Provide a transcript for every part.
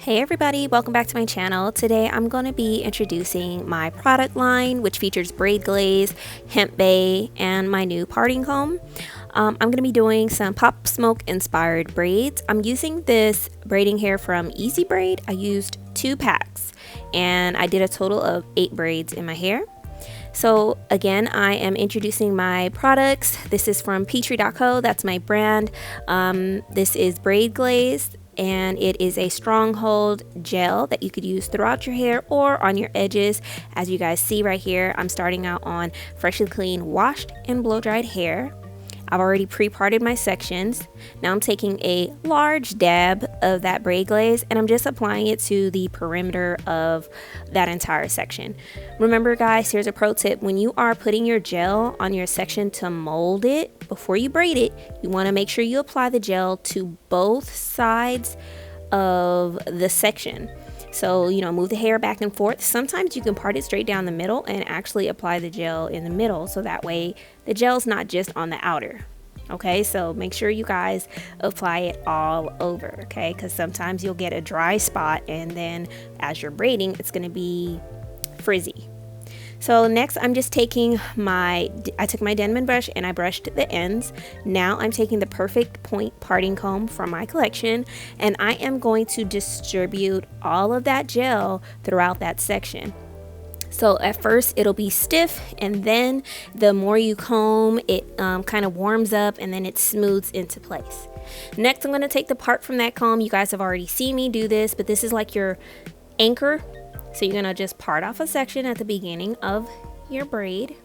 Hey everybody, welcome back to my channel. Today I'm going to be introducing my product line, which features braid glaze, hemp bay, and my new parting comb. I'm going to be doing some Popsmoke inspired braids. I'm using this braiding hair from Easy Braid. I used 2 packs and I did a total of 8 braids in my hair. So again, I am introducing my products. This is from Pitre.co, that's my brand. This is braid glaze, and it is a stronghold gel that you could use throughout your hair or on your edges. As you guys see right here, I'm starting out on freshly clean, washed and blow dried hair. I've already pre-parted my sections. Now I'm taking a large dab of that braid glaze and I'm just applying it to the perimeter of that entire section. Remember guys, here's a pro tip. When you are putting your gel on your section to mold it, before you braid it, you want to make sure you apply the gel to both sides of the section. So, move the hair back and forth. Sometimes you can part it straight down the middle and actually apply the gel in the middle, so that way the gel's not just on the outer. Okay, so make sure you guys apply it all over, okay? Because sometimes you'll get a dry spot and then as you're braiding, it's going to be frizzy. So next I'm just taking I took my Denman brush and I brushed the ends. Now I'm taking the Perfect Point parting comb from my collection and I am going to distribute all of that gel throughout that section. So at first it'll be stiff and then the more you comb it kind of warms up and then it smooths into place. Next I'm going to take the part from that comb. You guys have already seen me do this, but this is like your anchor. So you're gonna just part off a section at the beginning of your braid.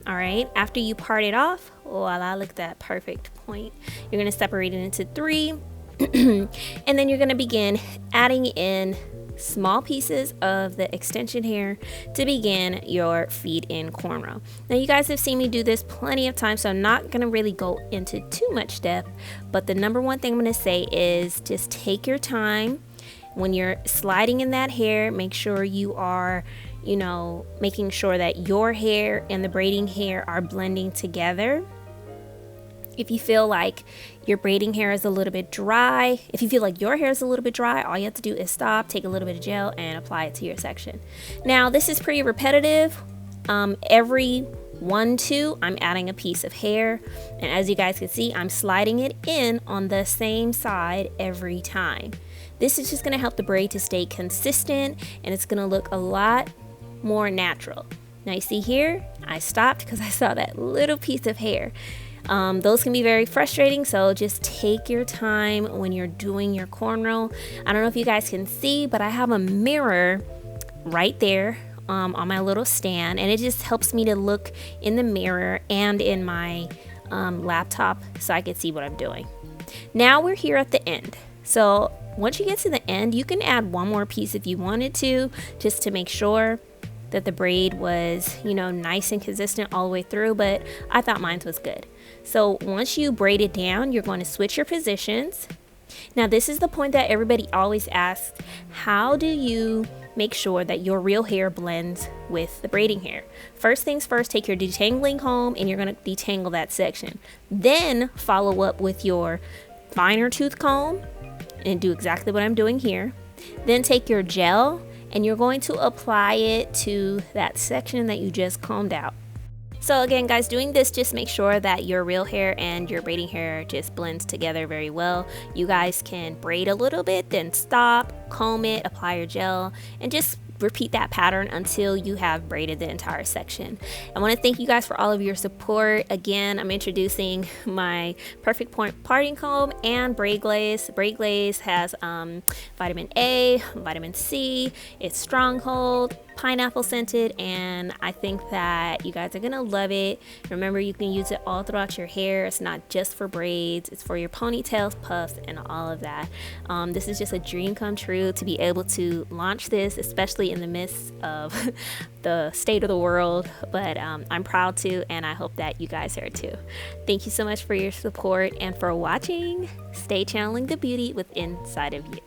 All right, after you part it off, voila, look at that perfect point. You're gonna separate it into 3 and then you're gonna begin adding in small pieces of the extension hair to begin your feed-in cornrow. Now you guys have seen me do this plenty of times, so I'm not gonna really go into too much depth, but the number one thing I'm gonna say is just take your time. When you're sliding in that hair, make sure you are, making sure that your hair and the braiding hair are blending together. If you feel like your braiding hair is a little bit dry, if you feel like your hair is a little bit dry, all you have to do is stop, take a little bit of gel and apply it to your section. Now this is pretty repetitive. Every 1-2 I'm adding a piece of hair, and as you guys can see, I'm sliding it in on the same side every time. This is just going to help the braid to stay consistent and it's going to look a lot more natural. Now you see here, I stopped because I saw that little piece of hair. Those can be very frustrating, so just take your time when you're doing your cornrow. I don't know if you guys can see, but I have a mirror right there on my little stand, and it just helps me to look in the mirror and in my laptop so I can see what I'm doing. Now we're here at the end. So once you get to the end, you can add one more piece if you wanted to, just to make sure that the braid was, nice and consistent all the way through, but I thought mine was good. So once you braid it down, you're going to switch your positions. Now this is the point that everybody always asks, how do you make sure that your real hair blends with the braiding hair? First things first, take your detangling comb and you're going to detangle that section. Then follow up with your finer tooth comb and do exactly what I'm doing here. Then take your gel and you're going to apply it to that section that you just combed out. So again guys, doing this, just make sure that your real hair and your braiding hair just blends together very well. You guys can braid a little bit, then stop, comb it, apply your gel, and just repeat that pattern until you have braided the entire section. I want to thank you guys for all of your support. Again, I'm introducing my Perfect Point parting comb and braid glaze. Braid glaze has vitamin A, vitamin C, it's stronghold, pineapple scented, and I think that you guys are gonna love it. Remember, you can use it all throughout your hair. It's not just for braids, it's for your ponytails, puffs, and all of that. This is just a dream come true to be able to launch this, especially in the midst of the state of the world, but I'm proud to, and I hope that you guys are too. Thank you so much for your support and for watching. Stay channeling the beauty within inside of you.